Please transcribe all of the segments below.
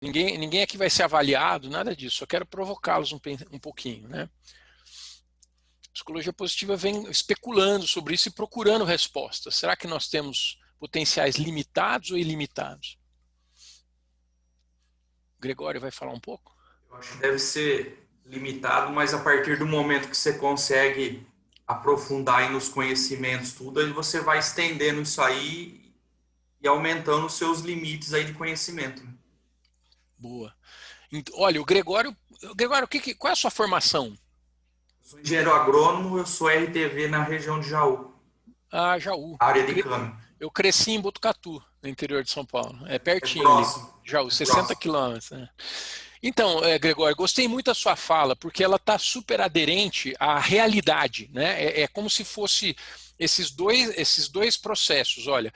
Ninguém aqui vai ser avaliado, nada disso. Só quero provocá-los um pouquinho, né? A psicologia positiva vem especulando sobre isso e procurando respostas. Será que nós temos potenciais limitados ou ilimitados? Gregório vai falar um pouco? Eu acho que deve ser limitado, mas a partir do momento que você consegue aprofundar aí nos conhecimentos, tudo, aí você vai estendendo isso aí e aumentando os seus limites aí de conhecimento, né? Boa. Olha, Gregório, qual é a sua formação? Eu sou engenheiro agrônomo, eu sou RTV na região de Jaú, Ah, Jaú. área de cana. Eu cresci em Botucatu, no interior de São Paulo. É É pertinho ali. próximo, Jaú, é 60 próximo. quilômetros. Né? Então, Gregório, gostei muito da sua fala, porque ela está super aderente à realidade, né? É como se fosse esses dois processos. Olha,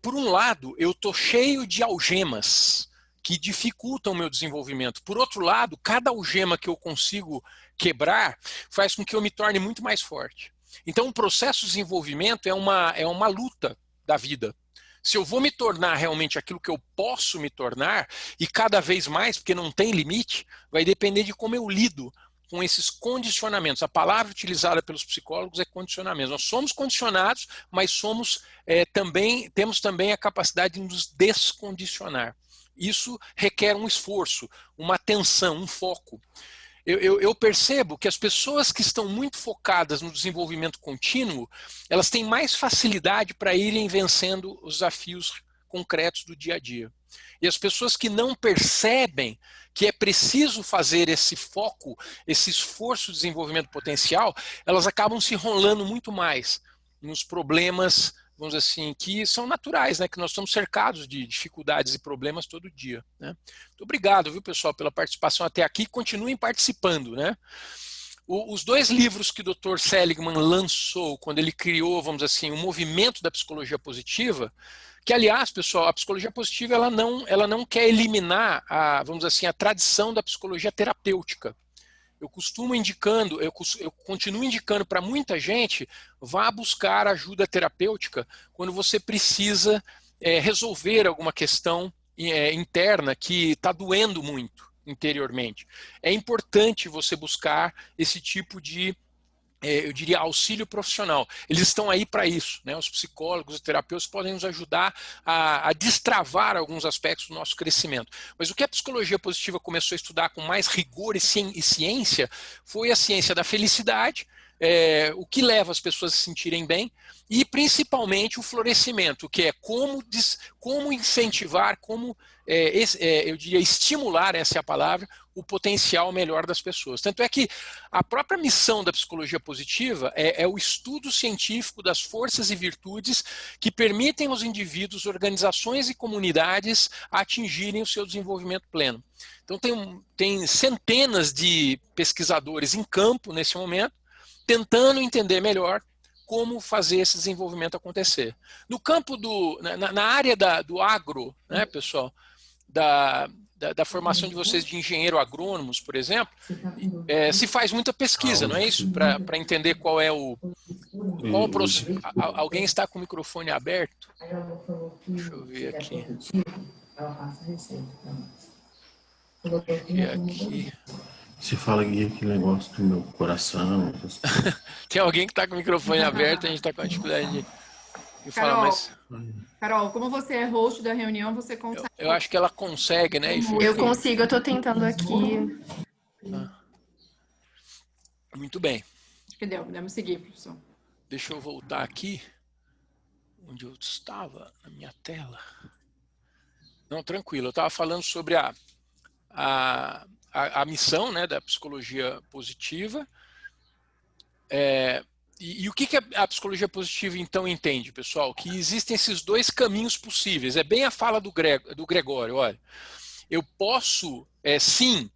por um lado, eu estou cheio de algemas que dificultam o meu desenvolvimento. Por outro lado, cada algema que eu consigo quebrar faz com que eu me torne muito mais forte. Então, o processo de desenvolvimento é uma luta da vida. Se eu vou me tornar realmente aquilo que eu posso me tornar, e cada vez mais, porque não tem limite, vai depender de como eu lido com esses condicionamentos. A palavra utilizada pelos psicólogos é condicionamento. Nós somos condicionados, mas temos também a capacidade de nos descondicionar. Isso requer um esforço, uma atenção, um foco. Eu percebo que as pessoas que estão muito focadas no desenvolvimento contínuo, elas têm mais facilidade para irem vencendo os desafios concretos do dia a dia. E as pessoas que não percebem que é preciso fazer esse foco, esse esforço de desenvolvimento potencial, elas acabam se enrolando muito mais nos problemas, vamos dizer assim, que são naturais, né? Que nós estamos cercados de dificuldades e problemas todo dia, né? Muito obrigado, viu, pessoal, pela participação até aqui. Continuem participando, né? Os dois livros que o Dr. Seligman lançou quando ele criou, vamos dizer assim, o movimento da psicologia positiva, que, aliás, pessoal, a psicologia positiva ela não quer eliminar vamos dizer assim, a tradição da psicologia terapêutica. Eu continuo indicando para muita gente, vá buscar ajuda terapêutica quando você precisa resolver alguma questão interna que está doendo muito interiormente. É importante você buscar esse tipo de eu diria, auxílio profissional. Eles estão aí para isso, né? Os psicólogos e terapeutas podem nos ajudar a destravar alguns aspectos do nosso crescimento. Mas o que a psicologia positiva começou a estudar com mais rigor e ciência foi a ciência da felicidade, o que leva as pessoas a se sentirem bem, e principalmente o florescimento, que é como incentivar, eu diria, estimular, essa é a palavra, o potencial melhor das pessoas. Tanto é que a própria missão da psicologia positiva é o estudo científico das forças e virtudes que permitem aos indivíduos, organizações e comunidades atingirem o seu desenvolvimento pleno. Então tem centenas de pesquisadores em campo nesse momento, tentando entender melhor como fazer esse desenvolvimento acontecer. No campo na área do agro, né, pessoal, da formação de vocês de engenheiro agrônomos, por exemplo, se faz muita pesquisa, não é isso? Para entender qual é alguém está com o microfone aberto? Deixa eu ver aqui. Aqui. Você fala aquele negócio do meu coração. Tem alguém que está com o microfone aberto, a gente está com a dificuldade de falar, Carol, mas... Carol, como você é host da reunião, você consegue... Eu acho que ela consegue, né? Eu consigo, eu estou tentando aqui. Muito bem. Acho que deu, podemos seguir, professor. Deixa eu voltar aqui, onde eu estava, na minha tela. Não, tranquilo, eu estava falando sobre a missão, né, da psicologia positiva. E o que a psicologia positiva então entende, pessoal? Que existem esses dois caminhos possíveis. É bem a fala do Gregório, olha. Eu posso, sim,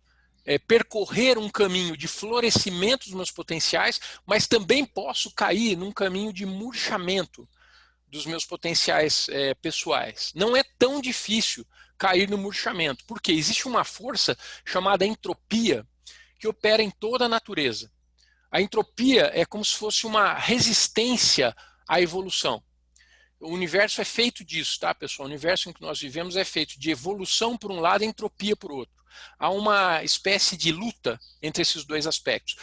percorrer um caminho de florescimento dos meus potenciais, mas também posso cair num caminho de murchamento dos meus potenciais pessoais. Não é tão difícil cair no murchamento, porque existe uma força chamada entropia que opera em toda a natureza. A entropia é como se fosse uma resistência à evolução. O universo é feito disso, tá, pessoal? O universo em que nós vivemos é feito de evolução por um lado e entropia por outro. Há uma espécie de luta entre esses dois aspectos.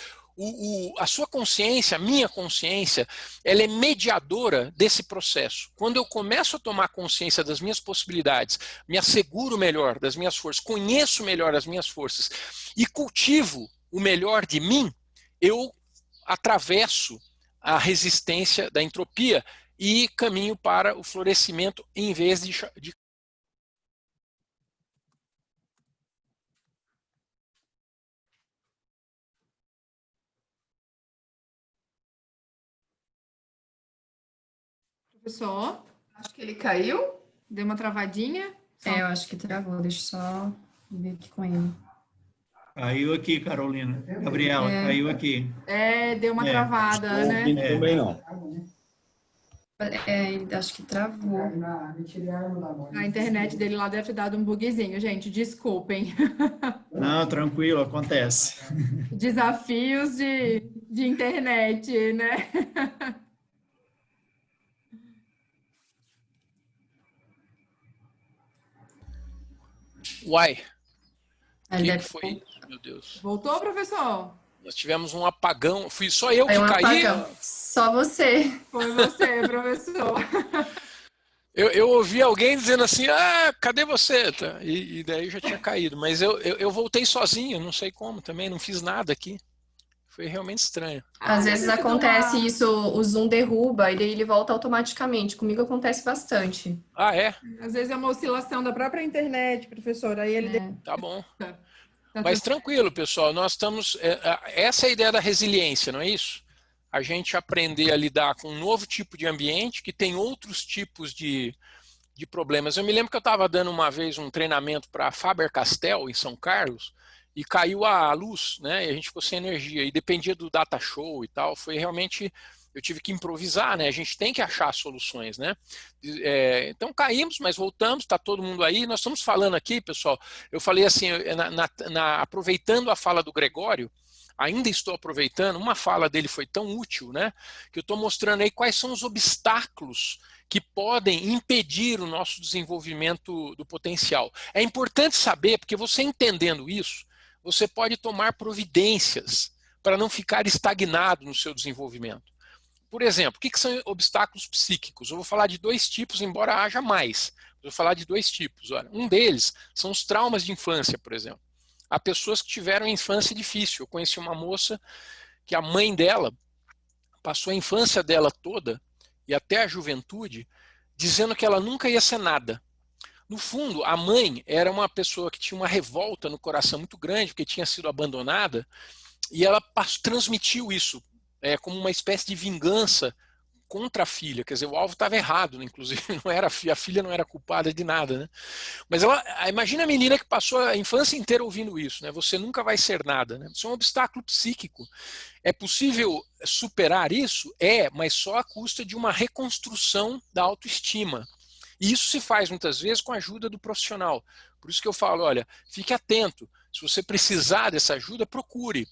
A sua consciência, a minha consciência, ela é mediadora desse processo. Quando eu começo a tomar consciência das minhas possibilidades, me asseguro melhor das minhas forças, conheço melhor as minhas forças e cultivo o melhor de mim, eu atravesso a resistência da entropia e caminho para o florescimento em vez de... Professor, Acho que ele caiu. deu uma travadinha? Eu acho que travou. Deixa eu só ver aqui com ele. Caiu aqui, Carolina. Gabriela, caiu aqui. Deu uma travada, Estou né? ouvindo também não. Acho que travou. A internet dele lá deve ter dado um bugzinho, gente. Desculpem. Não, tranquilo, acontece. Desafios de internet, né? Uai, o Ele que deve... foi isso, meu Deus? Voltou, professor? Nós tivemos um apagão, fui só eu que Foi um caí? apagão. Só você. Foi você, professor. Eu ouvi alguém dizendo assim, cadê você? E daí eu já tinha caído, mas eu voltei sozinho, não sei como também, não fiz nada aqui. Foi realmente estranho. Às vezes deve ter sido acontece uma- isso, o Zoom derruba e daí ele volta automaticamente. Comigo acontece bastante. Ah, é? Às vezes é uma oscilação da própria internet, professor. Aí ele Tá bom. Tá Mas tudo- tranquilo, pessoal, nós estamos... essa é a ideia da resiliência, não é isso? A gente aprender a lidar com um novo tipo de ambiente que tem outros tipos de problemas. Eu me lembro que eu estava dando uma vez um treinamento para a Faber-Castell, em São Carlos, e caiu a luz, né? E a gente ficou sem energia. E dependia do data show e tal. Foi realmente... Eu tive que improvisar, né? A gente tem que achar soluções, né? Então caímos, mas voltamos, está todo mundo aí. Nós estamos falando aqui, pessoal, eu falei assim, aproveitando a fala do Gregório, ainda estou aproveitando, uma fala dele foi tão útil, né? Que eu estou mostrando aí quais são os obstáculos que podem impedir o nosso desenvolvimento do potencial. É importante saber, porque você entendendo isso, você pode tomar providências para não ficar estagnado no seu desenvolvimento. Por exemplo, o que são obstáculos psíquicos? Eu vou falar de dois tipos, embora haja mais. Eu vou falar de dois tipos. Olha, um deles são os traumas de infância, por exemplo. Há pessoas que tiveram infância difícil. Eu conheci uma moça que a mãe dela passou a infância dela toda e até a juventude dizendo que ela nunca ia ser nada. No fundo, a mãe era uma pessoa que tinha uma revolta no coração muito grande, porque tinha sido abandonada, e ela transmitiu isso como uma espécie de vingança contra a filha. Quer dizer, o alvo estava errado, né? Inclusive não era, a filha não era culpada de nada, né? Mas imagina a menina que passou a infância inteira ouvindo isso, né? Você nunca vai ser nada, né? Isso é um obstáculo psíquico. É possível superar isso? Mas só à custa de uma reconstrução da autoestima. E isso se faz muitas vezes com a ajuda do profissional. Por isso que eu falo, olha, fique atento. Se você precisar dessa ajuda, procure.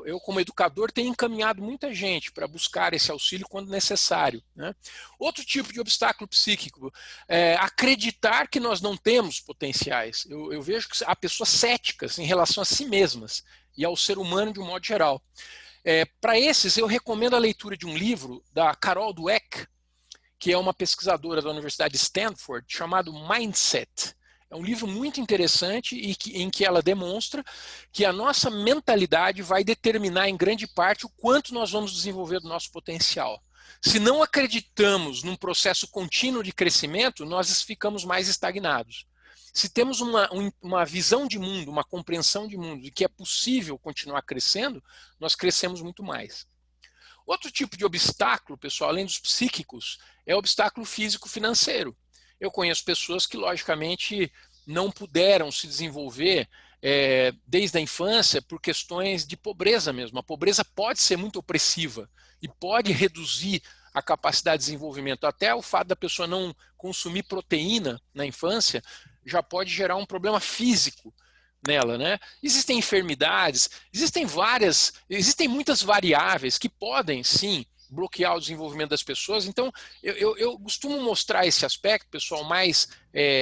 Eu, como educador, tenho encaminhado muita gente para buscar esse auxílio quando necessário, né? Outro tipo de obstáculo psíquico é acreditar que nós não temos potenciais. Eu vejo que há pessoas céticas em relação a si mesmas e ao ser humano de um modo geral. Para esses, eu recomendo a leitura de um livro da Carol Dweck, que é uma pesquisadora da Universidade de Stanford, chamado Mindset. É um livro muito interessante em que ela demonstra que a nossa mentalidade vai determinar em grande parte o quanto nós vamos desenvolver do nosso potencial. Se não acreditamos num processo contínuo de crescimento, nós ficamos mais estagnados. Se temos uma visão de mundo, uma compreensão de mundo, de que é possível continuar crescendo, nós crescemos muito mais. Outro tipo de obstáculo, pessoal, além dos psíquicos, é o obstáculo físico-financeiro. Eu conheço pessoas que, logicamente, não puderam se desenvolver desde a infância por questões de pobreza mesmo. A pobreza pode ser muito opressiva e pode reduzir a capacidade de desenvolvimento. Até o fato da pessoa não consumir proteína na infância já pode gerar um problema físico nela, né? Existem enfermidades, existem muitas variáveis que podem, sim, bloquear o desenvolvimento das pessoas. Então, eu costumo mostrar esse aspecto, pessoal, mais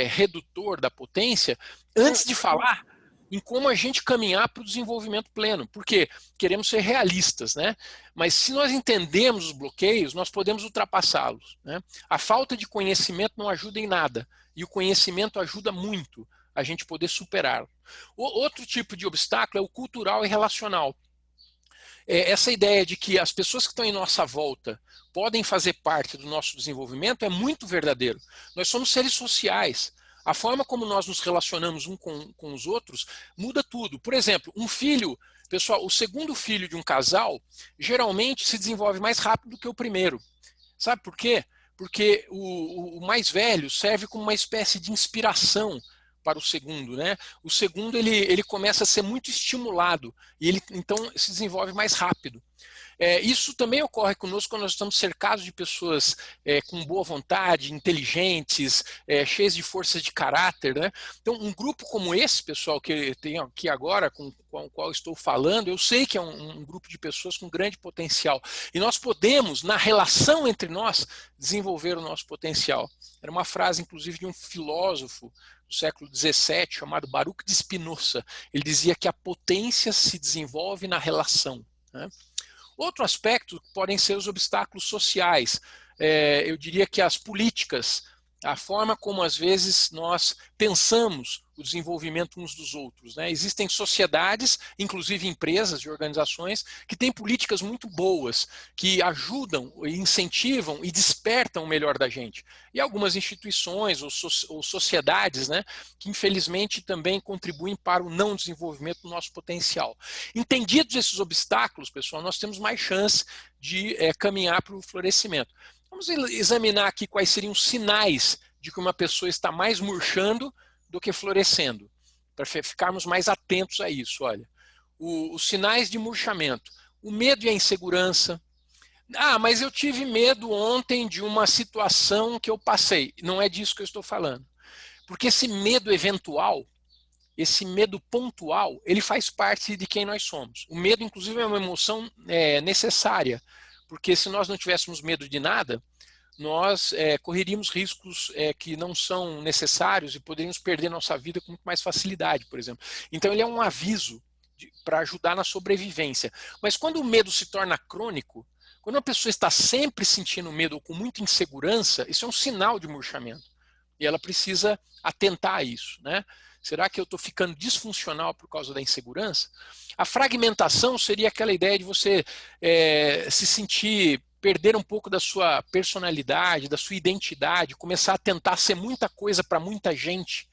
redutor da potência, antes de falar em como a gente caminhar para o desenvolvimento pleno, porque queremos ser realistas, né? Mas se nós entendemos os bloqueios, nós podemos ultrapassá-los, né? A falta de conhecimento não ajuda em nada, e o conhecimento ajuda muito a gente poder superá-lo. Outro tipo de obstáculo é o cultural e relacional. Essa ideia de que as pessoas que estão em nossa volta podem fazer parte do nosso desenvolvimento é muito verdadeiro. Nós somos seres sociais. A forma como nós nos relacionamos com os outros muda tudo. Por exemplo, um filho, pessoal, o segundo filho de um casal geralmente se desenvolve mais rápido do que o primeiro. Sabe por quê? Porque o mais velho serve como uma espécie de inspiração para o segundo, né? O segundo ele começa a ser muito estimulado e ele então se desenvolve mais rápido. Isso também ocorre conosco quando nós estamos cercados de pessoas com boa vontade, inteligentes, cheias de força de caráter, né? Então, um grupo como esse, pessoal, que tem aqui agora, com o qual estou falando, eu sei que é um grupo de pessoas com grande potencial. E nós podemos, na relação entre nós, desenvolver o nosso potencial. Era uma frase, inclusive, de um filósofo do século XVII, chamado Baruch de Spinoza. Ele dizia que a potência se desenvolve na relação, né? Outro aspecto podem ser os obstáculos sociais. Eu diria que as políticas, a forma como às vezes nós pensamos o desenvolvimento uns dos outros, né? Existem sociedades, inclusive empresas e organizações, que têm políticas muito boas, que ajudam, incentivam e despertam o melhor da gente. E algumas instituições ou sociedades, né, que infelizmente também contribuem para o não desenvolvimento do nosso potencial. Entendidos esses obstáculos, pessoal, nós temos mais chance de caminhar para o florescimento. Vamos examinar aqui quais seriam os sinais de que uma pessoa está mais murchando do que florescendo, para ficarmos mais atentos a isso. Olha, os sinais de murchamento: o medo e a insegurança. Mas eu tive medo ontem de uma situação que eu passei. Não é disso que eu estou falando. Porque esse medo eventual, esse medo pontual, ele faz parte de quem nós somos. O medo, inclusive, é uma emoção necessária, porque se nós não tivéssemos medo de nada, nós correríamos riscos que não são necessários e poderíamos perder nossa vida com muito mais facilidade, por exemplo. Então ele é um aviso para ajudar na sobrevivência. Mas quando o medo se torna crônico, quando uma pessoa está sempre sentindo medo ou com muita insegurança, isso é um sinal de murchamento. E ela precisa atentar a isso, né? Será que eu estou ficando disfuncional por causa da insegurança? A fragmentação seria aquela ideia de você se sentir, perder um pouco da sua personalidade, da sua identidade, começar a tentar ser muita coisa para muita gente.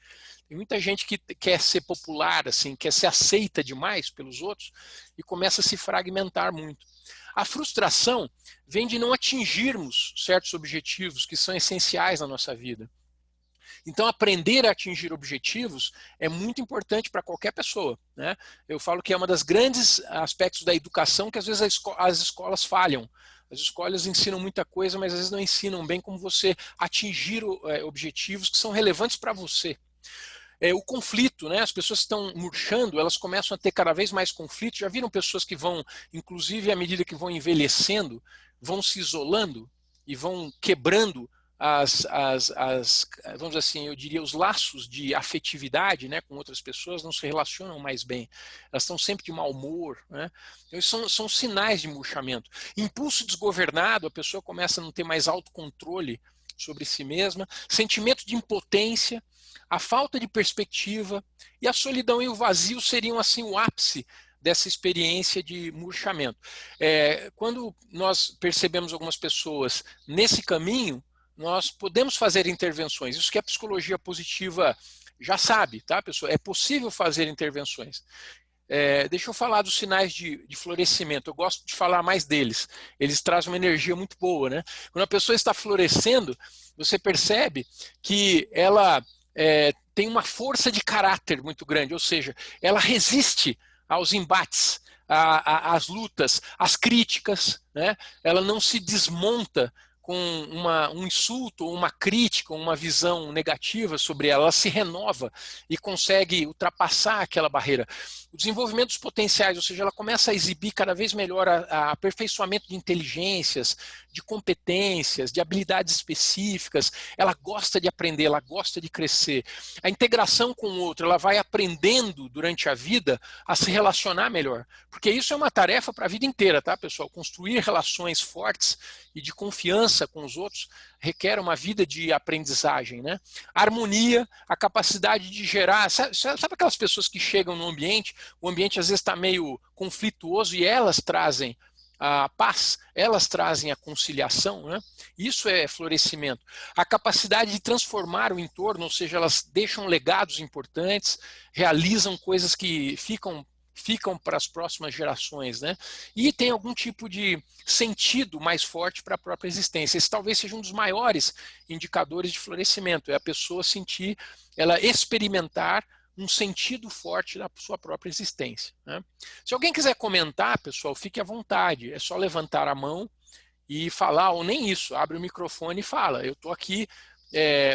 Tem muita gente que quer ser popular, assim, quer ser aceita demais pelos outros e começa a se fragmentar muito. A frustração vem de não atingirmos certos objetivos que são essenciais na nossa vida. Então, aprender a atingir objetivos é muito importante para qualquer pessoa, né? Eu falo que é um dos grandes aspectos da educação que às vezes as escolas falham. As escolas ensinam muita coisa, mas às vezes não ensinam bem como você atingir objetivos que são relevantes para você. O conflito, né? As pessoas que estão murchando, elas começam a ter cada vez mais conflito. Já viram pessoas que vão, inclusive à medida que vão envelhecendo, vão se isolando e vão quebrando vamos dizer assim, eu diria, os laços de afetividade, né, com outras pessoas, não se relacionam mais bem. Elas estão sempre de mau humor, né? Então, são sinais de murchamento. Impulso desgovernado, a pessoa começa a não ter mais autocontrole sobre si mesma, sentimento de impotência, a falta de perspectiva e a solidão e o vazio seriam assim o ápice dessa experiência de murchamento. Quando nós percebemos algumas pessoas nesse caminho, nós podemos fazer intervenções. Isso que a psicologia positiva já sabe, tá, pessoal? É possível fazer intervenções. Deixa eu falar dos sinais de florescimento. Eu gosto de falar mais deles. Eles trazem uma energia muito boa, né? Quando a pessoa está florescendo, você percebe que ela tem uma força de caráter muito grande, ou seja, ela resiste aos embates, às lutas, às críticas, né? Ela não se desmonta com um insulto, ou uma crítica, ou uma visão negativa sobre ela, ela se renova e consegue ultrapassar aquela barreira. O desenvolvimento dos potenciais, ou seja, ela começa a exibir cada vez melhor a aperfeiçoamento de inteligências, de competências, de habilidades específicas, ela gosta de aprender, ela gosta de crescer. A integração com o outro, ela vai aprendendo durante a vida a se relacionar melhor, porque isso é uma tarefa para a vida inteira, tá, pessoal? Construir relações fortes e de confiança com os outros requer uma vida de aprendizagem, né? A harmonia, a capacidade de gerar, sabe aquelas pessoas que chegam no ambiente, o ambiente às vezes está meio conflituoso e elas trazem a paz, elas trazem a conciliação, né? Isso é florescimento. A capacidade de transformar o entorno, ou seja, elas deixam legados importantes, realizam coisas que ficam para as próximas gerações, né? E tem algum tipo de sentido mais forte para a própria existência. Esse talvez seja um dos maiores indicadores de florescimento, é a pessoa sentir, ela experimentar um sentido forte da sua própria existência, né? Se alguém quiser comentar, pessoal, fique à vontade, é só levantar a mão e falar, ou nem isso, abre o microfone e fala. Eu estou aqui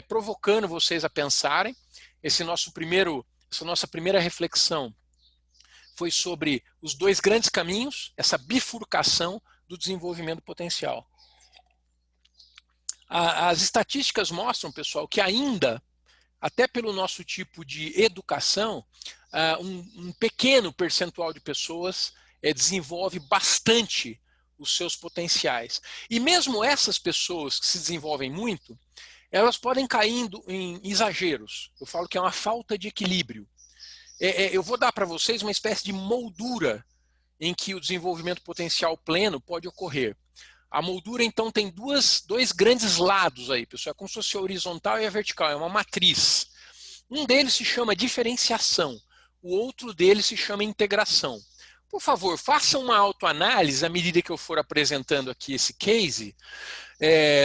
provocando vocês a pensarem. Essa nossa primeira reflexão foi sobre os dois grandes caminhos, essa bifurcação do desenvolvimento potencial. As estatísticas mostram, pessoal, que ainda, até pelo nosso tipo de educação, um pequeno percentual de pessoas desenvolve bastante os seus potenciais. E mesmo essas pessoas que se desenvolvem muito, elas podem cair em exageros. Eu falo que é uma falta de equilíbrio. Eu vou dar para vocês uma espécie de moldura em que o desenvolvimento potencial pleno pode ocorrer. A moldura, então, tem dois grandes lados aí, pessoal. É como se fosse a horizontal e a vertical, é uma matriz. Um deles se chama diferenciação, o outro deles se chama integração. Por favor, faça uma autoanálise à medida que eu for apresentando aqui esse case.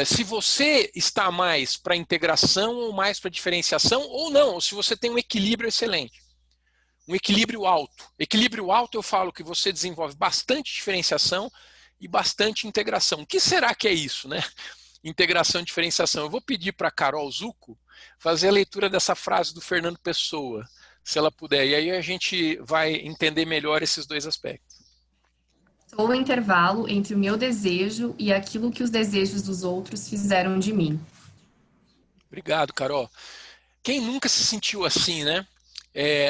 Se você está mais para integração ou mais para diferenciação, ou não, ou se você tem um equilíbrio excelente. Um equilíbrio alto. Equilíbrio alto, eu falo que você desenvolve bastante diferenciação e bastante integração. O que será que é isso, né? Integração e diferenciação. Eu vou pedir para a Carol Zucco fazer a leitura dessa frase do Fernando Pessoa, se ela puder. E aí a gente vai entender melhor esses dois aspectos. Sou o intervalo entre o meu desejo e aquilo que os desejos dos outros fizeram de mim. Obrigado, Carol. Quem nunca se sentiu assim, né?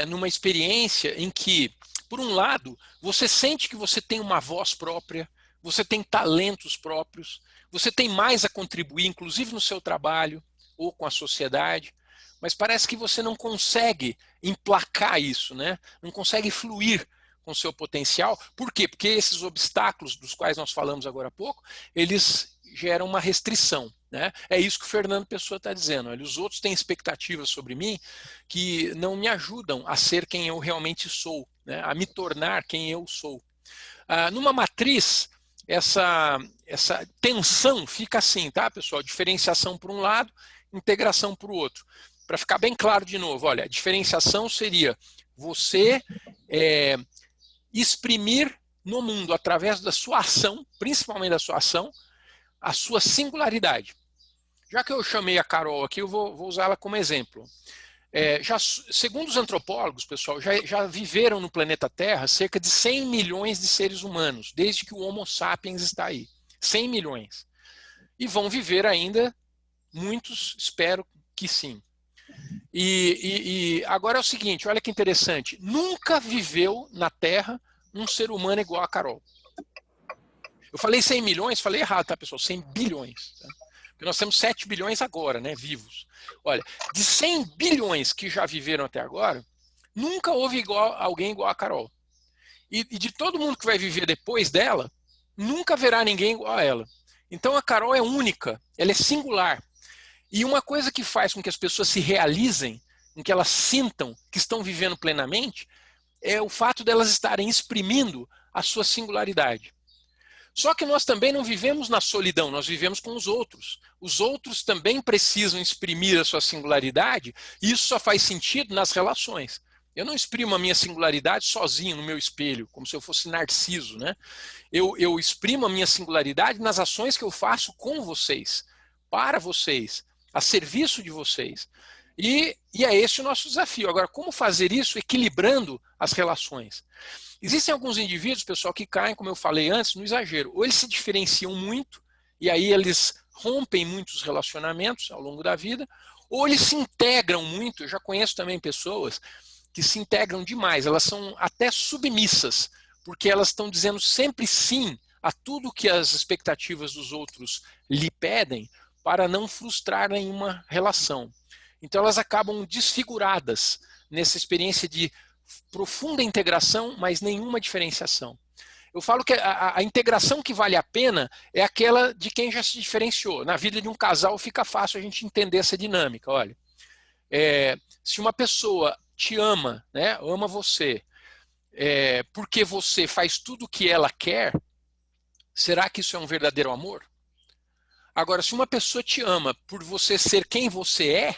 Numa experiência em que, por um lado, você sente que você tem uma voz própria, você tem talentos próprios, você tem mais a contribuir, inclusive no seu trabalho ou com a sociedade, mas parece que você não consegue emplacar isso, né? Não consegue fluir com o seu potencial. Por quê? Porque esses obstáculos dos quais nós falamos agora há pouco, eles geram uma restrição, né? É isso que o Fernando Pessoa está dizendo. Olha, os outros têm expectativas sobre mim que não me ajudam a ser quem eu realmente sou, né? A me tornar quem eu sou. Numa matriz, essa tensão fica assim, tá, pessoal? Diferenciação por um lado, integração por outro. Para ficar bem claro de novo, olha, a diferenciação seria você exprimir no mundo, através da sua ação, principalmente da sua ação, a sua singularidade. Já que eu chamei a Carol aqui, eu vou usar ela como exemplo. Segundo os antropólogos, pessoal, já viveram no planeta Terra cerca de 100 milhões de seres humanos, desde que o Homo sapiens está aí. 100 milhões. E vão viver ainda muitos, espero que sim. E agora é o seguinte, olha que interessante. Nunca viveu na Terra um ser humano igual a Carol. Eu falei 100 milhões, falei errado, tá, pessoal? 100 bilhões. Tá? Porque nós temos 7 bilhões agora, né, vivos. Olha, de 100 bilhões que já viveram até agora, nunca houve alguém igual a Carol. E de todo mundo que vai viver depois dela, nunca haverá ninguém igual a ela. Então a Carol é única, ela é singular. E uma coisa que faz com que as pessoas se realizem, com que elas sintam que estão vivendo plenamente, é o fato delas estarem exprimindo a sua singularidade. Só que nós também não vivemos na solidão, nós vivemos com os outros. Os outros também precisam exprimir a sua singularidade, e isso só faz sentido nas relações. Eu não exprimo a minha singularidade sozinho no meu espelho, como se eu fosse Narciso, né? Eu exprimo a minha singularidade nas ações que eu faço com vocês, para vocês, a serviço de vocês. E é esse o nosso desafio. Agora, como fazer isso equilibrando as relações? Existem alguns indivíduos, pessoal, que caem, como eu falei antes, no exagero. Ou eles se diferenciam muito, e aí eles rompem muitos relacionamentos ao longo da vida, ou eles se integram muito. Eu já conheço também pessoas que se integram demais, elas são até submissas, porque elas estão dizendo sempre sim a tudo que as expectativas dos outros lhe pedem para não frustrar nenhuma relação. Então elas acabam desfiguradas nessa experiência de profunda integração, mas nenhuma diferenciação. Eu falo que a integração que vale a pena é aquela de quem já se diferenciou. Na vida de um casal fica fácil a gente entender essa dinâmica. Olha, se uma pessoa te ama, né, ama você, porque você faz tudo o que ela quer, será que isso é um verdadeiro amor? Agora, se uma pessoa te ama por você ser quem você é,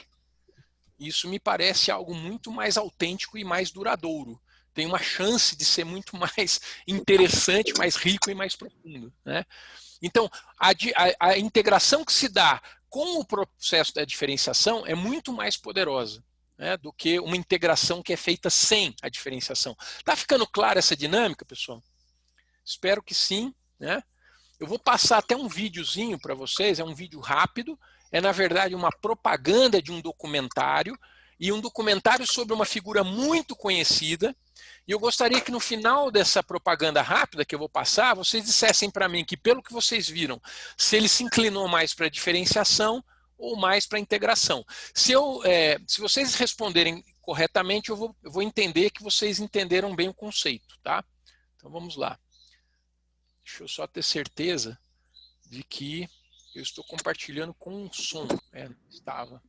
isso me parece algo muito mais autêntico e mais duradouro. Tem uma chance de ser muito mais interessante, mais rico e mais profundo, né? Então, a integração que se dá com o processo da diferenciação é muito mais poderosa, né, do que uma integração que é feita sem a diferenciação. Tá ficando clara essa dinâmica, pessoal? Espero que sim, né? Eu vou passar até um videozinho para vocês, é um vídeo rápido, é na verdade uma propaganda de um documentário, e um documentário sobre uma figura muito conhecida, e eu gostaria que no final dessa propaganda rápida que eu vou passar, vocês dissessem para mim que pelo que vocês viram, se ele se inclinou mais para a diferenciação ou mais para a integração. Se vocês responderem corretamente, eu vou entender que vocês entenderam bem o conceito, tá? Então vamos lá. Deixa eu só ter certeza de que eu estou compartilhando com um som. Estava.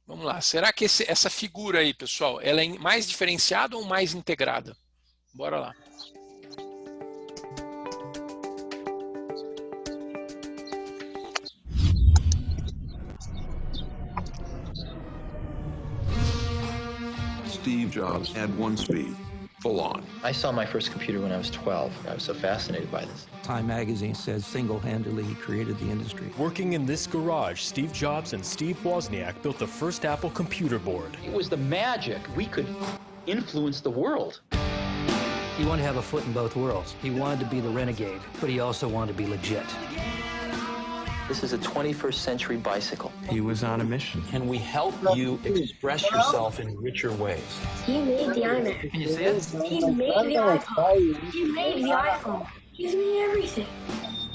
Vamos lá. Será que essa figura aí, pessoal, ela é mais diferenciada ou mais integrada? Bora lá. Steve Jobs had one speed, full on. I saw my first computer when I was 12. I was so fascinated by this. Time magazine says single-handedly he created the industry. Working in this garage, Steve Jobs and Steve Wozniak built the first Apple computer board. It was the magic. We could influence the world. He wanted to have a foot in both worlds. He wanted to be the renegade, but he also wanted to be legit. This is a 21st century bicycle. He was on a mission. Can we help you express yourself in richer ways? He made the iMac. Can you see it? He made the iPhone. He made the iPhone. He's made everything.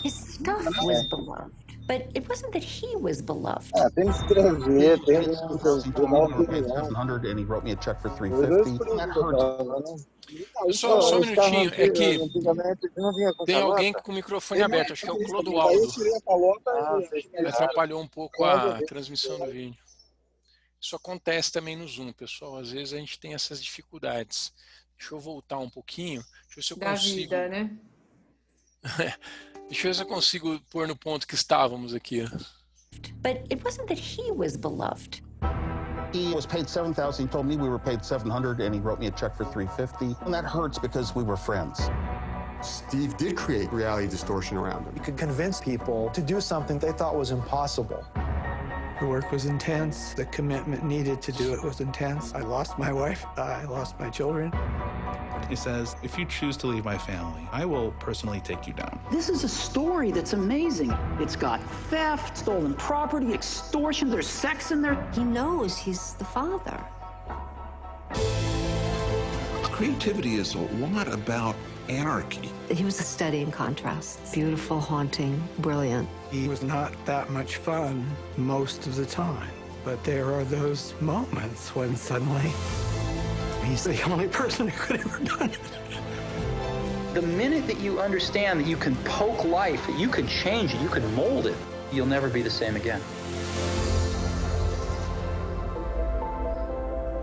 His stuff was beloved, but it wasn't that he was beloved. Tem que escrever, tem que $700 and he wrote me a check for $350. That hurts. Só um minutinho, é que tem alguém com o microfone aberto, acho que é o Clodoaldo. Atrapalhou um pouco a transmissão do vídeo. Isso acontece também no Zoom, pessoal. Às vezes a gente tem essas dificuldades. Deixa eu voltar um pouquinho. Deixa eu ver se eu consigo. Da vida, né? Deixa eu ver se eu consigo pôr no ponto que estávamos aqui. But it wasn't that he was beloved. He was paid $7,000. He told me we were paid $700 and he wrote me a check for $350. And that hurts because we were friends. Steve did create reality distortion around him. He could convince people to do something they thought was impossible. The work was intense. The commitment needed to do it was intense. I lost my wife. I lost my children. He says, if you choose to leave my family, I will personally take you down. This is a story that's amazing. It's got theft, stolen property, extortion, there's sex in there. He knows he's the father. Creativity is a lot about anarchy. He was a study in contrast. Beautiful, haunting, brilliant. He was not that much fun most of the time, but there are those moments when suddenly he's the only person who could have ever done it. The minute that you understand that you can poke life, that you can change it, you can mold it, you'll never be the same again.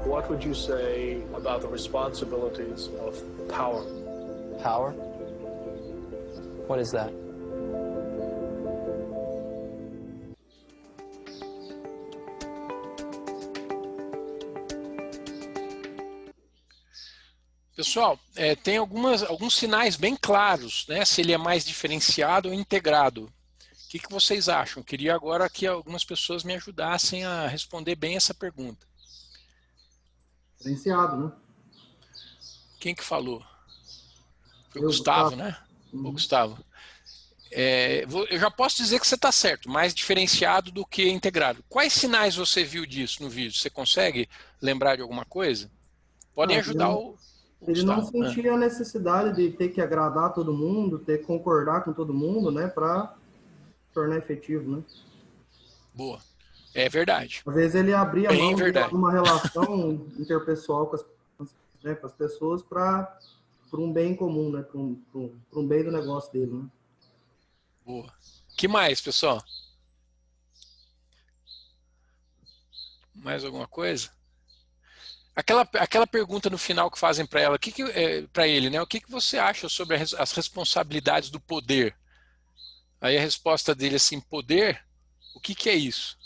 What would you say about the responsibilities of power? Power? What is that? Pessoal, tem alguns sinais bem claros, né? Se ele é mais diferenciado ou integrado. O que vocês acham? Queria agora que algumas pessoas me ajudassem a responder bem essa pergunta. Diferenciado, né? Quem que falou? Foi o Gustavo, né? O Gustavo. Eu já posso dizer que você está certo, mais diferenciado do que integrado. Quais sinais você viu disso no vídeo? Você consegue lembrar de alguma coisa? Podem ajudar o Ele não Gustavo, sentia a necessidade de ter que agradar todo mundo, ter que concordar com todo mundo, né? Para tornar efetivo, né? Boa. É verdade. Às vezes ele abria Bem mão verdade. de uma relação interpessoal com as pessoas para um bem comum, né? Para um bem do negócio dele, né? Boa. Que mais, pessoal? Mais alguma coisa? Aquela pergunta no final que fazem para ela, para ele, né? O que você acha sobre as responsabilidades do poder? Aí a resposta dele assim, poder? O que é isso?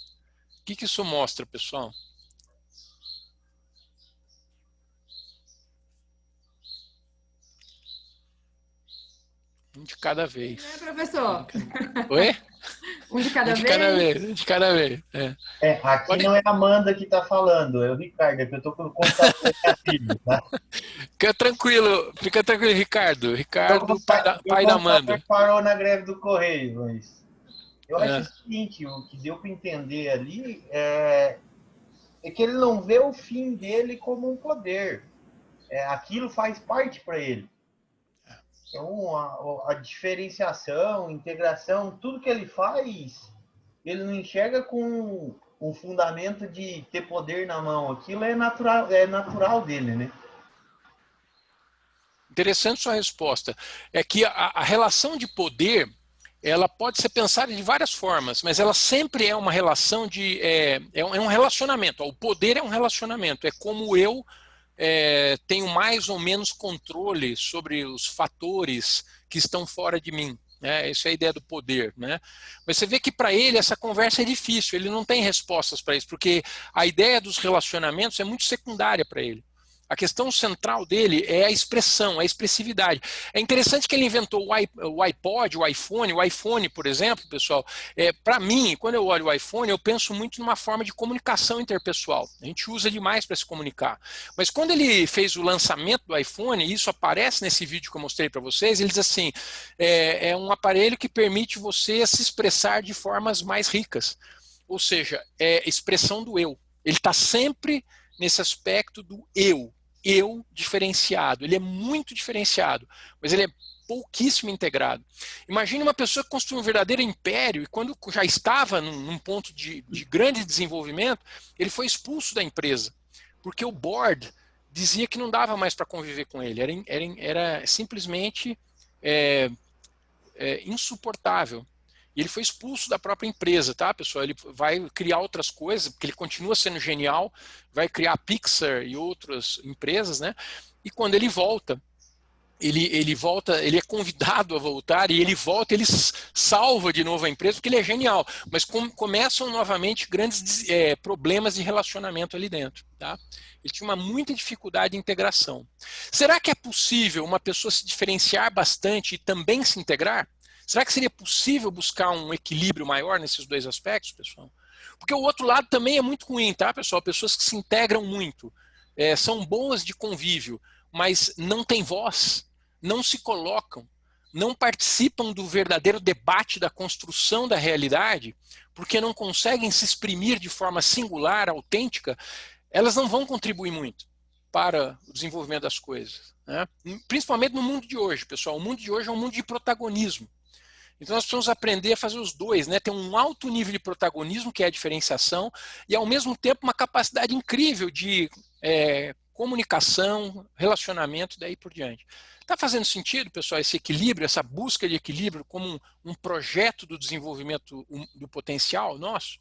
O que isso mostra, pessoal? Um de cada vez. Professor? Oi? Um de cada vez? Um de cada vez. Aqui não é a Amanda que está falando, é o Ricardo, é que eu estou com o contato com a filha, tá? Fica tranquilo, Ricardo. Ricardo, pai da Amanda. Parou na greve do Correio, mas eu acho o seguinte, o que deu para entender ali é que ele não vê o fim dele como um poder. Aquilo faz parte para ele. Então, a diferenciação, a integração, tudo que ele faz, ele não enxerga com um fundamento de ter poder na mão. Aquilo é natural dele, né? Interessante sua resposta. É que a relação de poder, ela pode ser pensada de várias formas, mas ela sempre é uma relação de... É um relacionamento. O poder é um relacionamento. É como eu... tenho mais ou menos controle sobre os fatores que estão fora de mim. Essa é a ideia do poder. Né? Mas você vê que para ele essa conversa é difícil, ele não tem respostas para isso, porque a ideia dos relacionamentos é muito secundária para ele. A questão central dele é a expressão, a expressividade. É interessante que ele inventou o iPod, o iPhone, por exemplo, pessoal. Para mim, quando eu olho o iPhone, eu penso muito numa forma de comunicação interpessoal. A gente usa demais para se comunicar. Mas quando ele fez o lançamento do iPhone, e isso aparece nesse vídeo que eu mostrei para vocês, ele diz assim, é um aparelho que permite você se expressar de formas mais ricas. Ou seja, é expressão do eu. Ele está sempre nesse aspecto do eu diferenciado. Ele é muito diferenciado, mas ele é pouquíssimo integrado. Imagine uma pessoa que construiu um verdadeiro império e quando já estava num ponto de grande desenvolvimento, ele foi expulso da empresa, porque o board dizia que não dava mais para conviver com ele, era simplesmente insuportável. E ele foi expulso da própria empresa, tá, pessoal? Ele vai criar outras coisas, porque ele continua sendo genial, vai criar a Pixar e outras empresas, né? E quando ele volta, ele é convidado a voltar e ele volta, ele salva de novo a empresa, porque ele é genial. Mas começam novamente grandes problemas de relacionamento ali dentro, tá? Ele tinha muita dificuldade de integração. Será que é possível uma pessoa se diferenciar bastante e também se integrar? Será que seria possível buscar um equilíbrio maior nesses dois aspectos, pessoal? Porque o outro lado também é muito ruim, tá, pessoal? Pessoas que se integram muito, são boas de convívio, mas não têm voz, não se colocam, não participam do verdadeiro debate da construção da realidade, porque não conseguem se exprimir de forma singular, autêntica, elas não vão contribuir muito para o desenvolvimento das coisas, né? Principalmente no mundo de hoje, pessoal. O mundo de hoje é um mundo de protagonismo. Então nós precisamos aprender a fazer os dois, né? Ter um alto nível de protagonismo, que é a diferenciação, e ao mesmo tempo uma capacidade incrível de comunicação, relacionamento, daí por diante. Está fazendo sentido, pessoal, esse equilíbrio, essa busca de equilíbrio como um projeto do desenvolvimento do potencial nosso?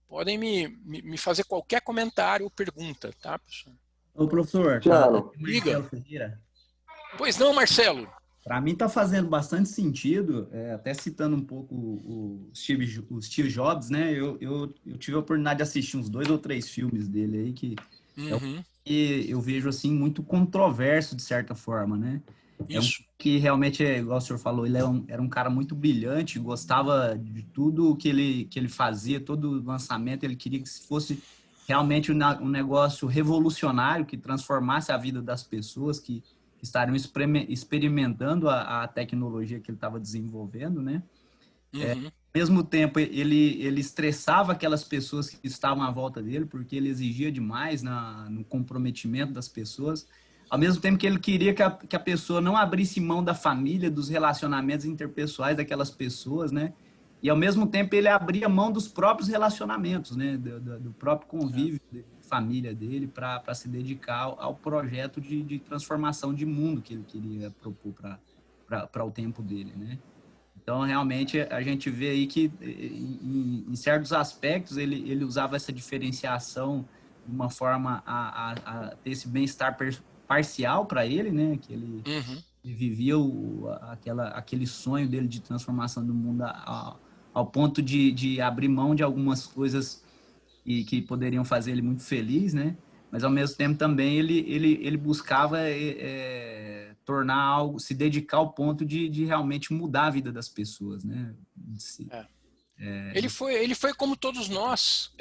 Podem me fazer qualquer comentário ou pergunta, tá, pessoal? Ô, professor, Liga. Pois não, Marcelo? Para mim está fazendo bastante sentido, até citando um pouco o Steve Jobs, né? Eu tive a oportunidade de assistir uns 2 ou 3 filmes dele aí que que eu vejo assim muito controverso de certa forma, né? Isso. Que realmente, igual o senhor falou, ele era um cara muito brilhante, gostava de tudo que ele fazia, todo lançamento, ele queria que fosse realmente um negócio revolucionário, que transformasse a vida das pessoas que estariam experimentando a tecnologia que ele estava desenvolvendo, né? Ao mesmo tempo, ele estressava aquelas pessoas que estavam à volta dele, porque ele exigia demais no comprometimento das pessoas. Ao mesmo tempo que ele queria que a pessoa não abrisse mão da família, dos relacionamentos interpessoais daquelas pessoas, né? E ao mesmo tempo ele abria mão dos próprios relacionamentos, né? Do próprio convívio de família dele para se dedicar ao projeto de transformação de mundo que ele queria propor para o tempo dele, né? Então, realmente, a gente vê aí que, em certos aspectos, ele usava essa diferenciação de uma forma a ter esse bem-estar parcial para ele, né? Que ele vivia aquele sonho dele de transformação do mundo ao ponto de abrir mão de algumas coisas que poderiam fazer ele muito feliz, né? Mas, ao mesmo tempo, também ele buscava tornar algo, se dedicar ao ponto de realmente mudar a vida das pessoas, né? Ele foi como todos nós,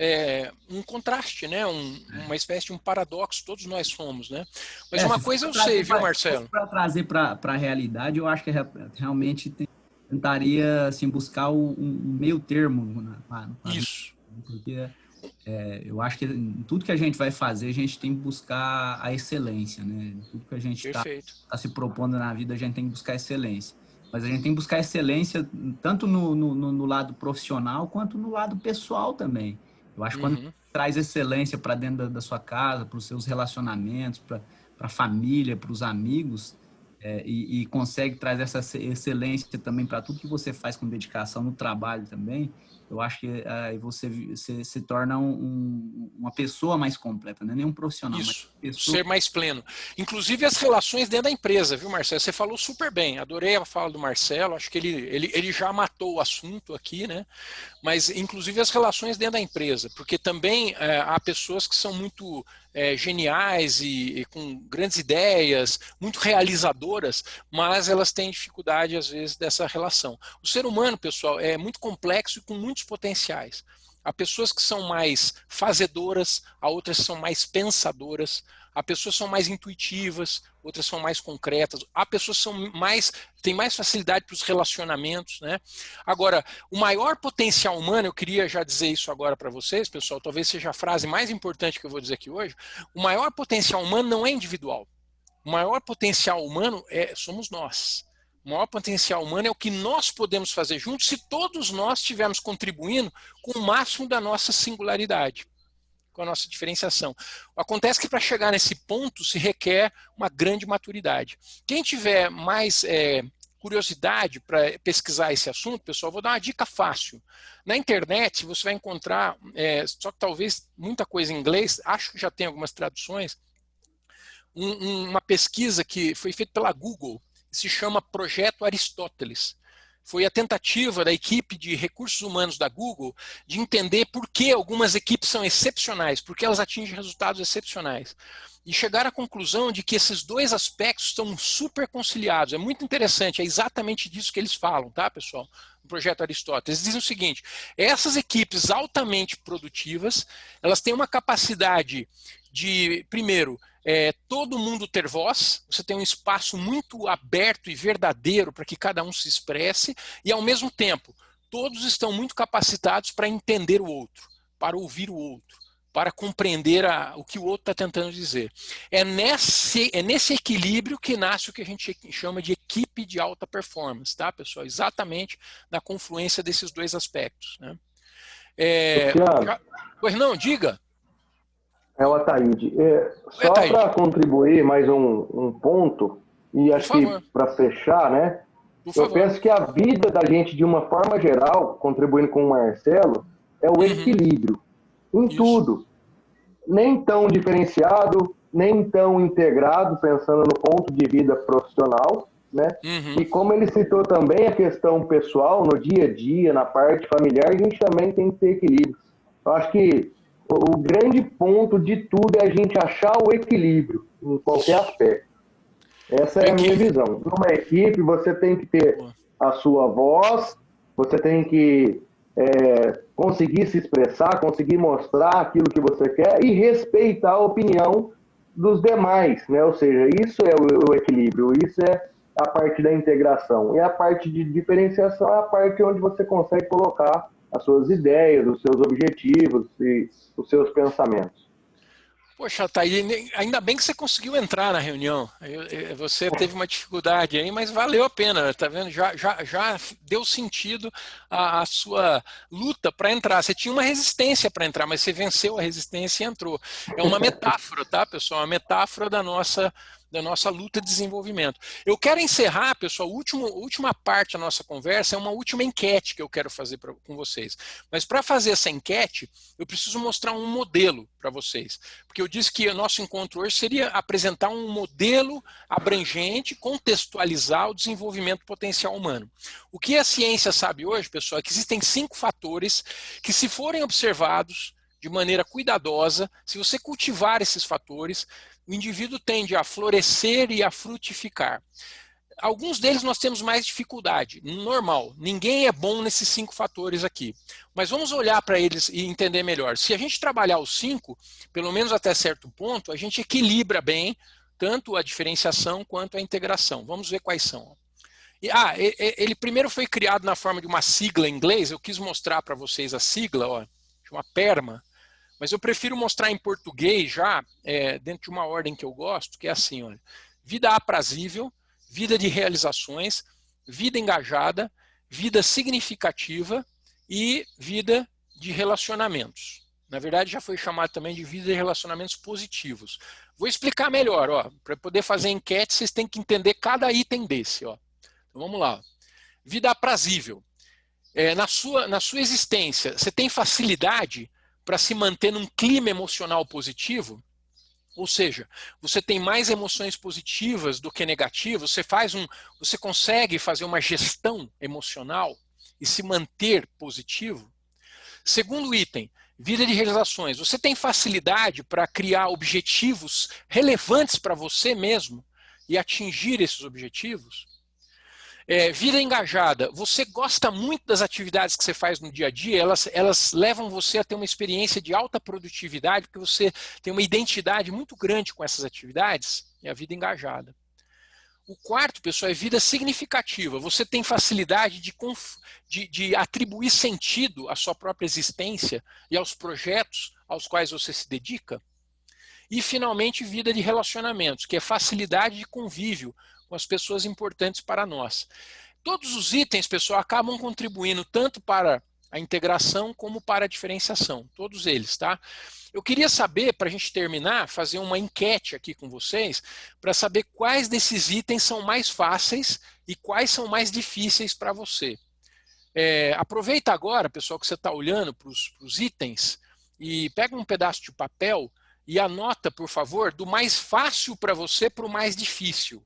um contraste, né? Uma espécie de um paradoxo, todos nós somos, né? Mas uma coisa eu sei, viu, Marcelo? Para trazer para a realidade, eu acho que realmente tentaria assim, buscar um meio termo. Isso. Porque eu acho que em tudo que a gente vai fazer, a gente tem que buscar a excelência, né? Em tudo que a gente está se propondo na vida, a gente tem que buscar excelência. Mas a gente tem que buscar excelência tanto no lado profissional quanto no lado pessoal também. Eu acho que quando traz excelência para dentro da sua casa, para os seus relacionamentos, para a família, para os amigos, e consegue trazer essa excelência também para tudo que você faz com dedicação no trabalho também, eu acho que você se torna uma pessoa mais completa, não é nem um profissional. Isso, mas ser mais pleno. Inclusive as relações dentro da empresa, viu, Marcelo? Você falou super bem, adorei a fala do Marcelo, acho que ele já matou o assunto aqui, né? Mas inclusive as relações dentro da empresa, porque também há pessoas que são muito geniais e com grandes ideias, muito realizadoras, mas elas têm dificuldade às vezes dessa relação. O ser humano, pessoal, é muito complexo e com muitos potenciais. Há pessoas que são mais fazedoras, há outras que são mais pensadoras, há pessoas que são mais intuitivas, outras são mais concretas, há pessoas que têm mais facilidade para os relacionamentos, né? Agora, o maior potencial humano, eu queria já dizer isso agora para vocês, pessoal, talvez seja a frase mais importante que eu vou dizer aqui hoje, o maior potencial humano não é individual. O maior potencial humano somos nós. O maior potencial humano é o que nós podemos fazer juntos se todos nós estivermos contribuindo com o máximo da nossa singularidade, com a nossa diferenciação. Acontece que para chegar nesse ponto se requer uma grande maturidade. Quem tiver mais curiosidade para pesquisar esse assunto, pessoal, vou dar uma dica fácil. Na internet você vai encontrar, só que talvez muita coisa em inglês, acho que já tem algumas traduções, uma pesquisa que foi feita pela Google, se chama Projeto Aristóteles. Foi a tentativa da equipe de recursos humanos da Google de entender por que algumas equipes são excepcionais, porque elas atingem resultados excepcionais. E chegaram à conclusão de que esses dois aspectos estão super conciliados. É muito interessante, é exatamente disso que eles falam, tá, pessoal? No Projeto Aristóteles. Eles dizem o seguinte, essas equipes altamente produtivas, elas têm uma capacidade de, primeiro, todo mundo ter voz, você tem um espaço muito aberto e verdadeiro para que cada um se expresse, e ao mesmo tempo, todos estão muito capacitados para entender o outro, para ouvir o outro, para compreender o que o outro está tentando dizer. É nesse equilíbrio que nasce o que a gente chama de equipe de alta performance, tá, pessoal? Exatamente na confluência desses dois aspectos, né? Pois não, diga. É o Ataíde. Só para contribuir mais um ponto, e acho que para fechar, né? Eu penso que a vida da gente, de uma forma geral, contribuindo com o Marcelo, é o equilíbrio. Em tudo. Nem tão diferenciado, nem tão integrado, pensando no ponto de vida profissional, né? E como ele citou também a questão pessoal, no dia a dia, na parte familiar, a gente também tem que ter equilíbrio. Eu acho que o grande ponto de tudo é a gente achar o equilíbrio em qualquer aspecto. Essa é a minha visão. Numa equipe, você tem que ter a sua voz, você tem que conseguir se expressar, conseguir mostrar aquilo que você quer e respeitar a opinião dos demais, né? Ou seja, isso é o equilíbrio, isso é a parte da integração. E a parte de diferenciação é a parte onde você consegue colocar as suas ideias, os seus objetivos e os seus pensamentos. Poxa, Thaí, ainda bem que você conseguiu entrar na reunião. Você teve uma dificuldade aí, mas valeu a pena, tá vendo? Já deu sentido a sua luta para entrar. Você tinha uma resistência para entrar, mas você venceu a resistência e entrou. É uma metáfora, tá, pessoal? Uma metáfora da nossa luta de desenvolvimento. Eu quero encerrar, pessoal, a última parte da nossa conversa é uma última enquete que eu quero fazer com vocês. Mas para fazer essa enquete, eu preciso mostrar um modelo para vocês. Porque eu disse que o nosso encontro hoje seria apresentar um modelo abrangente, contextualizar o desenvolvimento potencial humano. O que a ciência sabe hoje, pessoal, é que existem 5 fatores que, se forem observados de maneira cuidadosa, se você cultivar esses fatores, o indivíduo tende a florescer e a frutificar. Alguns deles nós temos mais dificuldade, normal. Ninguém é bom nesses 5 fatores aqui. Mas vamos olhar para eles e entender melhor. Se a gente trabalhar os 5, pelo menos até certo ponto, a gente equilibra bem tanto a diferenciação quanto a integração. Vamos ver quais são. Ele primeiro foi criado na forma de uma sigla em inglês. Eu quis mostrar para vocês a sigla, ó, chama PERMA. Mas eu prefiro mostrar em português já, dentro de uma ordem que eu gosto, que é assim, olha, vida aprazível, vida de realizações, vida engajada, vida significativa e vida de relacionamentos. Na verdade, já foi chamado também de vida de relacionamentos positivos. Vou explicar melhor, para poder fazer enquete, vocês têm que entender cada item desse. Ó. Então vamos lá. Vida aprazível. Na sua existência, você tem facilidade para se manter num clima emocional positivo? Ou seja, você tem mais emoções positivas do que negativas, você consegue fazer uma gestão emocional e se manter positivo? Segundo item, vida de realizações. Você tem facilidade para criar objetivos relevantes para você mesmo e atingir esses objetivos? Vida engajada. Você gosta muito das atividades que você faz no dia a dia, elas levam você a ter uma experiência de alta produtividade, porque você tem uma identidade muito grande com essas atividades, é a vida engajada. O quarto, pessoal, é vida significativa. Você tem facilidade de atribuir sentido à sua própria existência e aos projetos aos quais você se dedica. E, finalmente, vida de relacionamentos, que é facilidade de convívio com as pessoas importantes para nós. Todos os itens, pessoal, acabam contribuindo tanto para a integração como para a diferenciação. Todos eles, tá? Eu queria saber, para a gente terminar, fazer uma enquete aqui com vocês, para saber quais desses itens são mais fáceis e quais são mais difíceis para você. Aproveita agora, pessoal, que você está olhando para os itens e pega um pedaço de papel e anota, por favor, do mais fácil para você para o mais difícil.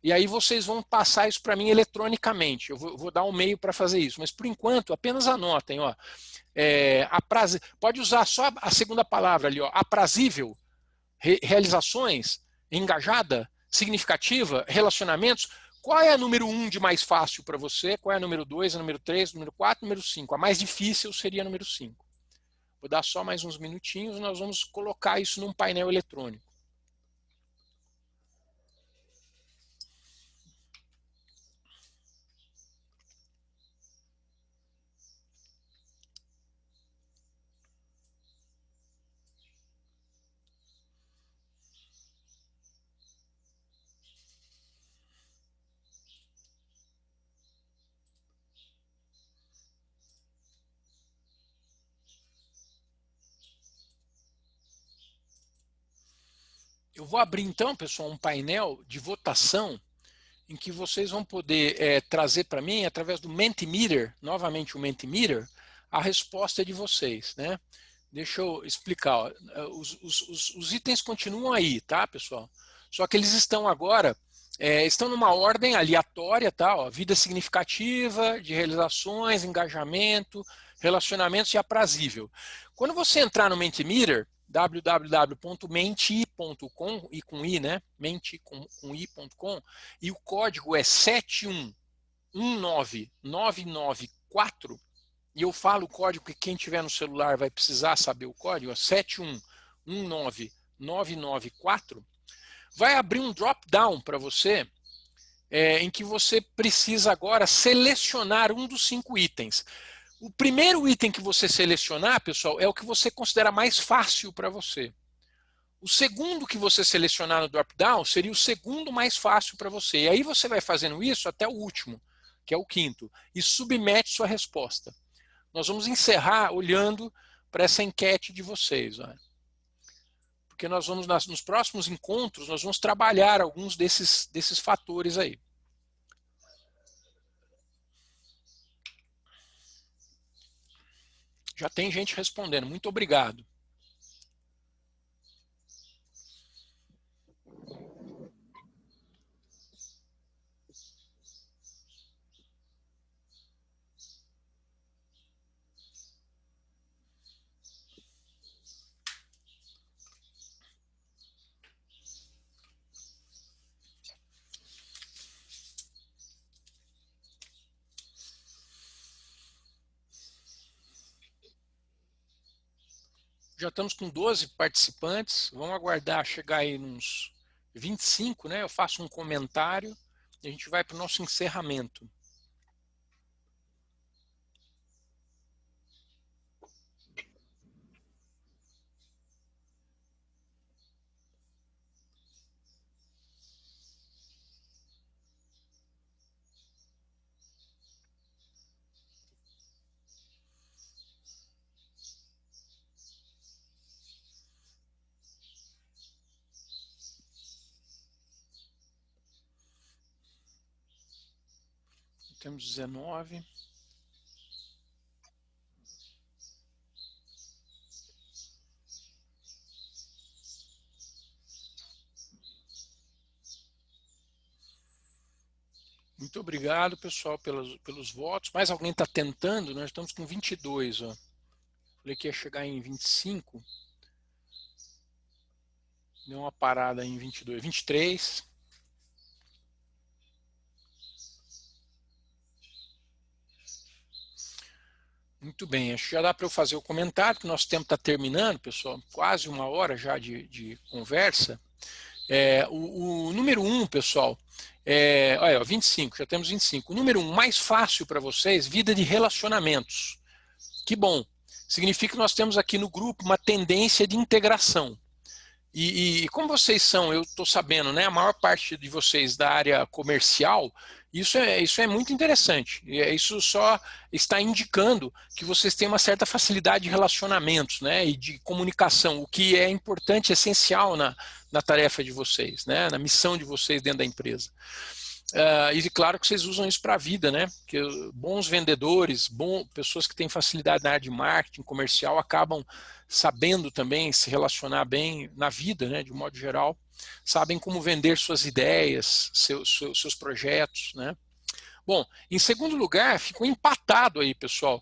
E aí vocês vão passar isso para mim eletronicamente. Eu vou dar um e-mail para fazer isso. Mas, por enquanto, apenas anotem. Ó. Pode usar só a segunda palavra ali. Ó, aprazível, realizações, engajada, significativa, relacionamentos. Qual é a número 1 de mais fácil para você? Qual é a número 2, a número 3, a número 4, a número 5? A mais difícil seria a número 5. Vou dar só mais uns minutinhos e nós vamos colocar isso num painel eletrônico. Eu vou abrir então, pessoal, um painel de votação em que vocês vão poder trazer para mim, através do Mentimeter, novamente o Mentimeter, a resposta de vocês, né? Deixa eu explicar. Ó. Os itens continuam aí, tá, pessoal? Só que eles estão agora, estão numa ordem aleatória, tá? Ó, vida significativa, de realizações, engajamento, relacionamentos e aprazível. Quando você entrar no Mentimeter, www.menti.com, e com i, né? Menti com i.com, e o código é 7119994, e eu falo o código que quem tiver no celular vai precisar saber o código, 7119994, vai abrir um drop-down para você, em que você precisa agora selecionar um dos 5 itens. O primeiro item que você selecionar, pessoal, é o que você considera mais fácil para você. O segundo que você selecionar no drop-down seria o segundo mais fácil para você. E aí você vai fazendo isso até o último, que é o 5º, e submete sua resposta. Nós vamos encerrar olhando para essa enquete de vocês. Olha. Porque nós vamos, nos próximos encontros, nós vamos trabalhar alguns desses fatores aí. Já tem gente respondendo. Muito obrigado. Já estamos com 12 participantes, vamos aguardar chegar aí uns 25, né? Eu faço um comentário e a gente vai para o nosso encerramento. Temos 19. Muito obrigado, pessoal, pelos votos. Mais alguém está tentando? Nós estamos com 22. Ó. Falei que ia chegar em 25. Deu uma parada em 22. 23. Muito bem, acho que já dá para eu fazer o comentário, que o nosso tempo está terminando, pessoal, quase 1 hora já de conversa. O número 1, pessoal, olha, 25, já temos 25. O número 1 mais fácil para vocês, vida de relacionamentos. Que bom, significa que nós temos aqui no grupo uma tendência de integração. E como vocês são, eu estou sabendo, né, a maior parte de vocês da área comercial, isso é muito interessante. Isso só está indicando que vocês têm uma certa facilidade de relacionamentos, né, e de comunicação, o que é importante, essencial na tarefa de vocês, né, na missão de vocês dentro da empresa. E claro que vocês usam isso para a vida, né? Porque bons vendedores, pessoas que têm facilidade na área de marketing comercial acabam sabendo também se relacionar bem na vida, né? De um modo geral, sabem como vender suas ideias, seus projetos, né? Bom, em segundo lugar, ficou empatado aí, pessoal,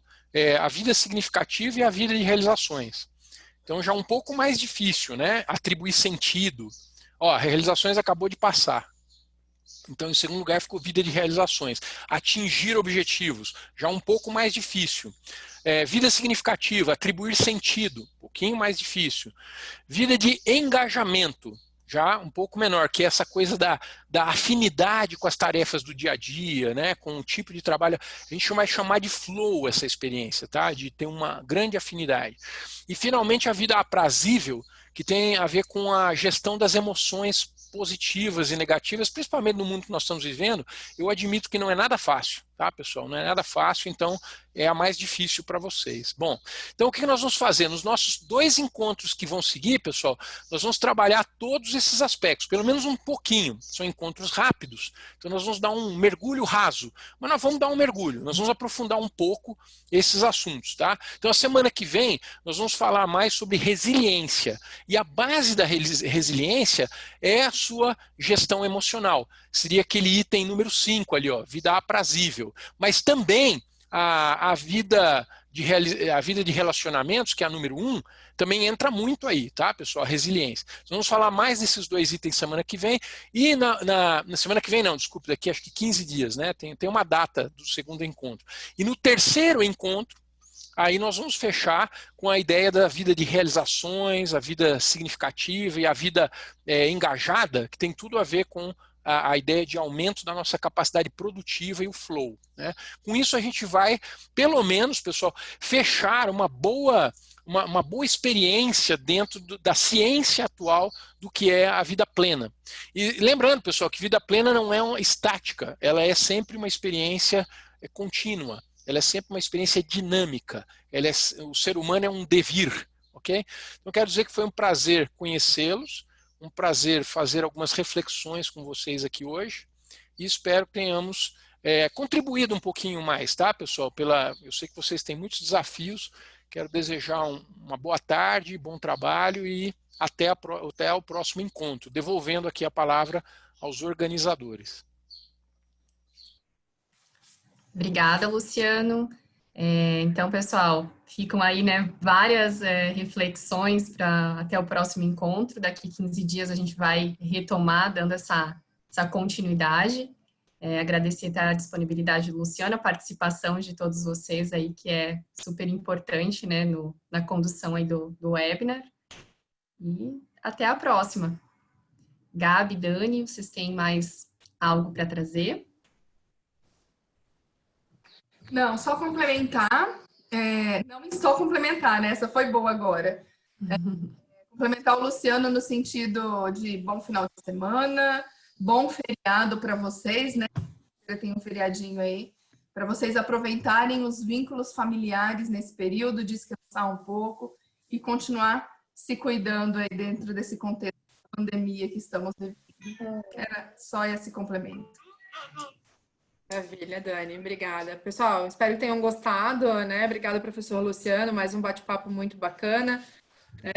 a vida significativa e a vida de realizações. Então já um pouco mais difícil, né? Atribuir sentido. Ó, realizações acabou de passar. Então, em segundo lugar, ficou vida de realizações. Atingir objetivos, já um pouco mais difícil. Vida significativa, atribuir sentido, um pouquinho mais difícil. Vida de engajamento, já um pouco menor, que é essa coisa da afinidade com as tarefas do dia a dia, né, com o tipo de trabalho. A gente vai chamar de flow essa experiência, tá? De ter uma grande afinidade. E, finalmente, a vida aprazível, que tem a ver com a gestão das emoções positivas e negativas, principalmente no mundo que nós estamos vivendo. Eu admito que não é nada fácil, tá, pessoal? Não é nada fácil, então é a mais difícil para vocês. Bom, então o que nós vamos fazer? Nos nossos 2 encontros que vão seguir, pessoal, nós vamos trabalhar todos esses aspectos, pelo menos um pouquinho. São encontros rápidos, então nós vamos dar um mergulho raso, mas nós vamos dar um mergulho, nós vamos aprofundar um pouco esses assuntos, tá? Então a semana que vem nós vamos falar mais sobre resiliência, e a base da resiliência é a sua gestão emocional. Seria aquele item número 5 ali, ó, vida aprazível. Mas também a vida a vida de relacionamentos, que é a número 1, também entra muito aí, tá, pessoal? A resiliência. Vamos falar mais desses 2 itens semana que vem. E na semana que vem, não, desculpe, daqui acho que 15 dias, né? Tem uma data do segundo encontro. E no terceiro encontro, aí nós vamos fechar com a ideia da vida de realizações, a vida significativa e a vida engajada, que tem tudo a ver com a ideia de aumento da nossa capacidade produtiva e o flow, né? Com isso a gente vai, pelo menos, pessoal, fechar uma boa experiência dentro da ciência atual do que é a vida plena. E lembrando, pessoal, que vida plena não é uma estática, ela é sempre uma experiência contínua, ela é sempre uma experiência dinâmica, o ser humano é um devir, ok? Então quero dizer que foi um prazer conhecê-los, um prazer fazer algumas reflexões com vocês aqui hoje e espero que tenhamos contribuído um pouquinho mais, tá, pessoal? Eu sei que vocês têm muitos desafios, quero desejar uma boa tarde, bom trabalho e até o próximo encontro, devolvendo aqui a palavra aos organizadores. Obrigada, Luciano. Então, pessoal, ficam aí, né, várias reflexões para até o próximo encontro. Daqui 15 dias a gente vai retomar, dando essa continuidade. Agradecer a disponibilidade do Luciano, a participação de todos vocês aí, que é super importante, né, na condução aí do webinar. E até a próxima. Gabi, Dani, vocês têm mais algo para trazer? Não, só complementar. Não só complementar, né? Essa foi boa agora. Complementar o Luciano no sentido de bom final de semana, bom feriado para vocês, né? Tem um feriadinho aí, para vocês aproveitarem os vínculos familiares nesse período, descansar um pouco e continuar se cuidando aí dentro desse contexto da pandemia que estamos vivendo. Era só esse complemento. Maravilha, Dani, obrigada. Pessoal, espero que tenham gostado, né? Obrigada, professor Luciano, mais um bate-papo muito bacana.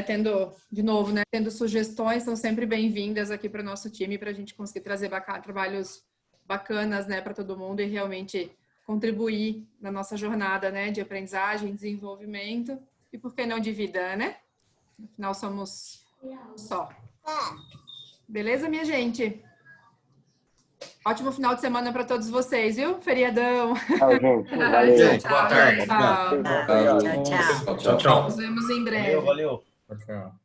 Tendo sugestões, são sempre bem-vindas aqui para o nosso time, para a gente conseguir trazer trabalhos bacanas, né, para todo mundo e realmente contribuir na nossa jornada, né, de aprendizagem, desenvolvimento e, por que não, de vida, né? Afinal, somos só. Beleza, minha gente? Ótimo final de semana para todos vocês, viu? Feriadão. Tchau, gente. Valeu. Boa tarde. Tchau. Nos vemos em breve. Valeu. Tchau.